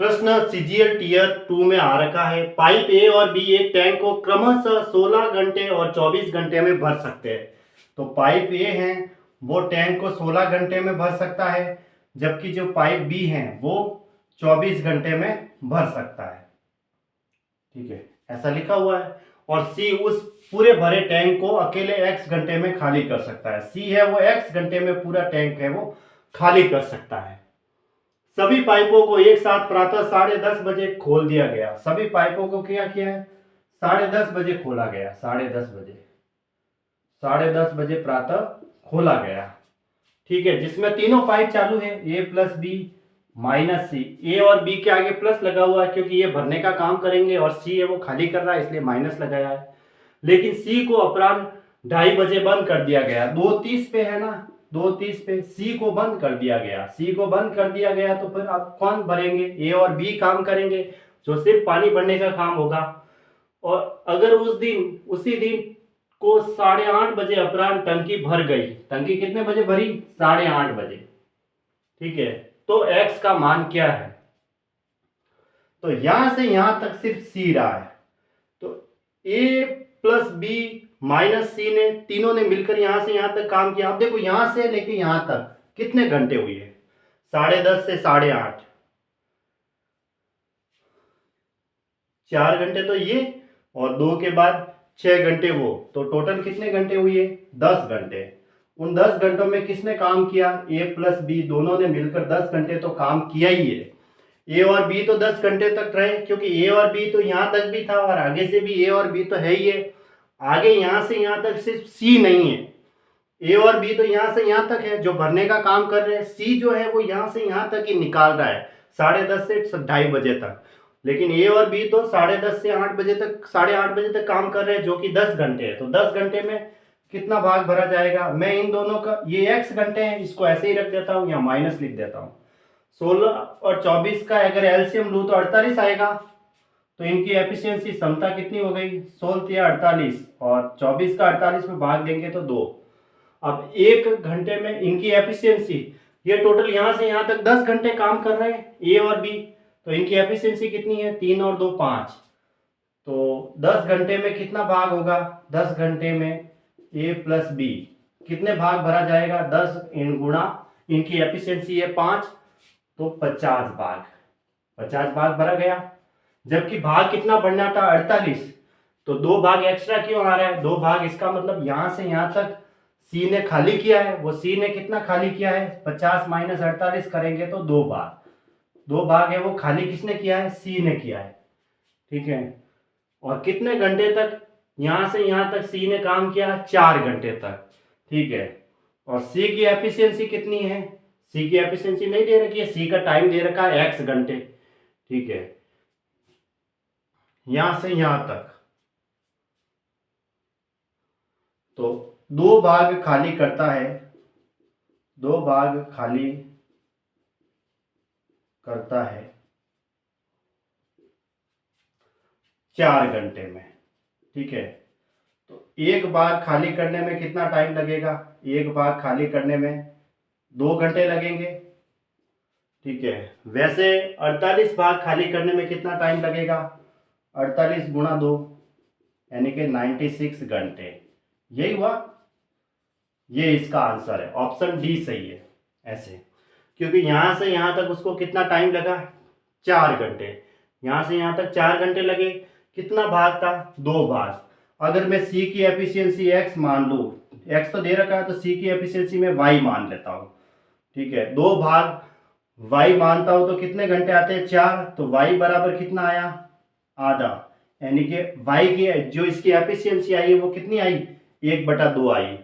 प्रश्न CGL tier 2 में आ रखा है। पाइप ए और बी एक टैंक को क्रमशः 16 घंटे और 24 घंटे में भर सकते हैं। तो पाइप ए है वो टैंक को 16 घंटे में भर सकता है, जबकि जो पाइप बी है वो 24 घंटे में भर सकता है। ठीक है, ऐसा लिखा हुआ है। और सी उस पूरे भरे टैंक को अकेले x घंटे में खाली कर सकता है। सी है वो x घंटे में पूरा टैंक है वो खाली कर सकता है। सभी पाइपों को एक साथ प्रातः 10:30 बजे खोल दिया गया। सभी पाइपों को क्या किया है? 10:30 बजे खोला गया। 10:30 बजे प्रातः खोला गया। ठीक है, जिसमें तीनों पाइप चालू है, ए प्लस बी माइनस सी। ए और बी के आगे प्लस लगा हुआ है क्योंकि ये भरने का काम करेंगे, और सी है वो खाली कर रहा है इसलिए माइनस लगाया है। लेकिन सी को अपराह्न 2:30 बजे बंद कर दिया गया। 2:30 पे है ना, 2:30 पे सी को बंद कर दिया गया। सी को बंद कर दिया गया तो फिर अब कौन भरेंगे? ए और बी काम करेंगे, जो सिर्फ पानी भरने का काम होगा। और अगर उसी दिन को 8:30 बजे अपराह्न टंकी भर गई। टंकी कितने बजे भरी? 8:30 बजे। ठीक है, तो x का मान क्या है? तो यहां से यहां तक सिर्फ सी रहा है, तो a प्लस बी माइनस सी ने तीनों ने मिलकर यहां से यहां तक काम किया। अब देखो यहां से लेके यहां तक कितने घंटे हुए? 10:30 से 8:30, 4 घंटे तो ये, और 2 के बाद 6 घंटे वो, तो टोटल कितने घंटे हुए? 10 घंटे। उन 10 घंटों में किसने काम किया? ए प्लस बी दोनों ने मिलकर 10 घंटे तो काम किया ही है। ए और बी तो 10 घंटे तक रहे, क्योंकि ए और बी तो यहां तक भी था और आगे से भी ए और बी तो है ही है। आगे यहां से यहां तक सिर्फ सी नहीं है, ए और बी तो यहां से यहां तक है जो भरने का काम कर रहे हैं। सी जो है वो यहां से यहां तक ही निकाल रहा है 10:30 से 2:30 बजे तक। लेकिन ए और बी तो 10:30 से 8 बजे तक, 8:30 बजे तक काम कर रहे हैं, जो कि 10 घंटे है। तो 10 घंटे में कितना भाग भरा जाएगा? मैं इन दोनों का, ये x घंटे हैं, इसको ऐसे ही रख देता हूँ या माइनस लिख देता हूँ। 16 और 24 का अगर एलसीएम लूँ तो 48 आएगा। तो इनकी एफिशिएंसी क्षमता कितनी हो गई? 16 या 48, और 24 का 48 में भाग देंगे तो 2। अब 1 घंटे में इनकी एफिशिएंसी, ये टोटल यहां से यहां तक 10 घंटे काम कर रहे हैं ए और बी, तो इनकी एफिशिएंसी कितनी है? 3 और 2 5। तो 10 घंटे में कितना भाग होगा? 10 घंटे में ए प्लस बी कितने भाग भरा जाएगा? 10 इन गुणा इनकी एफिशिएंसी है 5, तो 50 भाग। 50 भाग भरा गया। जबकि भाग कितना बढ़ना था? 48। तो 2 भाग एक्स्ट्रा क्यों आ रहा है? 2 भाग, इसका मतलब यहां से यहां तक सी ने खाली किया है। वो सी ने कितना खाली किया है? 50 माइनस 48 करेंगे तो 2 भाग। 2 भाग है वो खाली किसने किया है? सी ने किया है। ठीक है, और कितने घंटे तक? यहां से यहां तक सी ने काम किया? 4 घंटे तक। ठीक है, और सी की एफिशिएंसी कितनी है? सी की एफिशिएंसी नहीं दे रखी है, सी का टाइम दे रखा है x घंटे। ठीक है, यहां से यहां तक तो 2 भाग खाली करता है, 2 भाग खाली करता है 4 घंटे में। ठीक है, तो 1 भाग खाली करने में कितना टाइम लगेगा? 1 भाग खाली करने में 2 घंटे लगेंगे। ठीक है, वैसे 48 भाग खाली करने में कितना टाइम लगेगा? 48 गुणा 2 यानी कि 96 घंटे। यही हुआ, ये इसका आंसर है। ऑप्शन डी सही है ऐसे, क्योंकि यहां से यहां तक उसको कितना टाइम लगा? 4 घंटे। यहां से यहां तक 4 घंटे लगे। कितना भाग था? 2 भाग। अगर मैं सी की एफिशिएंसी x मान लूँ, x तो दे रखा है, तो सी की एफिशिएंसी में y मान लेता हूँ। ठीक है, 2 भाग y मानता हूं तो कितने घंटे आते हैं? 4। तो y बराबर कितना आया? आधा। यानी कि y की जो इसकी एफिशिएंसी आई है वो कितनी आई? 1/2 आई।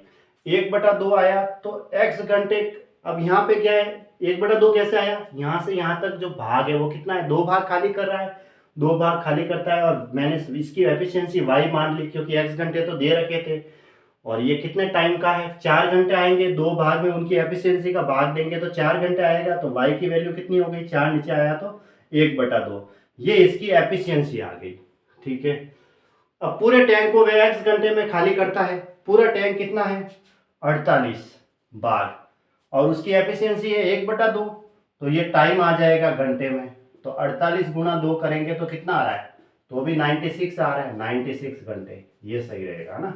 1/2 आया तो x घंटे। अब यहाँ पे क्या है? 1/2 कैसे आया? यहाँ से यहाँ तक जो भाग है वो कितना है? 2 भाग खाली कर रहा है। 2 भाग खाली करता है, और मैंने इसकी एफिशिएंसी y मान ली क्योंकि x घंटे तो दे रखे थे। और ये कितने टाइम का है? 4 घंटे आएंगे। 2 भाग में उनकी एफिशिएंसी का भाग देंगे तो 4 घंटे आएगा। तो y की वैल्यू कितनी हो गई? 4 नीचे आया तो 1/2। ये इसकी एफिशिएंसी आ गई। ठीक है, अब पूरे टैंक को वह x घंटे में खाली करता है। पूरा टैंक कितना है? 48 बार, और उसकी एफिशिएंसी है 1/2। तो ये टाइम आ जाएगा घंटे में। तो 48 गुणा 2 करेंगे तो कितना आ रहा है, तो भी 96 आ रहा है, 96 घंटे, ये सही रहेगा ना।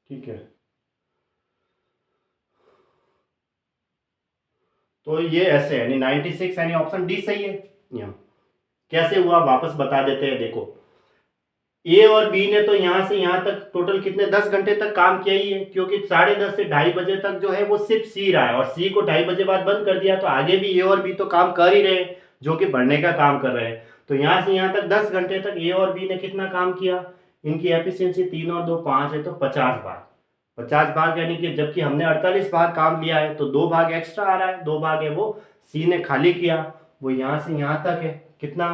ठीक है, तो ये ऐसे यानी 96 यानी ऑप्शन डी सही है। यहाँ कैसे हुआ वापस बता देते हैं, देखो ए और बी ने तो यहां से यहां तक टोटल कितने 10 घंटे तक काम किया ही है, क्योंकि 10:30 से 2:30 बजे तक जो है वो सिर्फ सी रहा है, और सी को 2:30 बाद बंद कर दिया, तो आगे भी ए और बी तो काम कर ही रहे हैं, जो कि बढ़ने का काम कर रहे हैं। तो यहां से यहां तक 10 घंटे तक ए और बी ने कितना काम किया, इनकी एफिशिएंसी 3 और 2 5 है, तो 50 भाग, 50 भाग यानी कि जबकि हमने 48 भाग काम लिया है, तो 2 भाग एक्स्ट्रा आ रहा है, 2 भाग है वो सी ने खाली किया, वो यहां से यहां तक है, कितना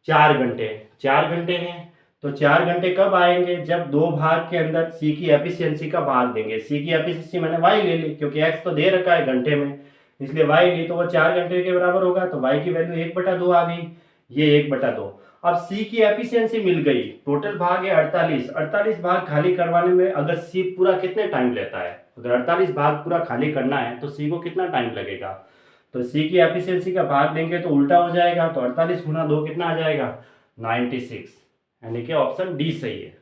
4 घंटे, 4 घंटे हैं। तो 4 घंटे कब आएंगे, जब 2 भाग के अंदर सी की एफिशिएंसी का भाग देंगे। सी की एफिशिएंसी मैंने वाई ले ली, क्योंकि एक्स तो दे रखा है घंटे में, इसलिए वाई ली, तो वो 4 घंटे के बराबर होगा, तो वाई की वैल्यू 1/2 आ गई, ये 1/2। अब सी की एफिशिएंसी मिल गई, टोटल भाग है 48, 48 भाग खाली करवाने में अगर सी पूरा कितने टाइम लेता है, अगर 48 भाग पूरा खाली करना है तो सी को कितना टाइम लगेगा, तो सी की एफिशिएंसी का भाग देंगे तो उल्टा हो जाएगा, तो 48 गुना 2 कितना आ जाएगा 96, यानी कि ऑप्शन डी सही है।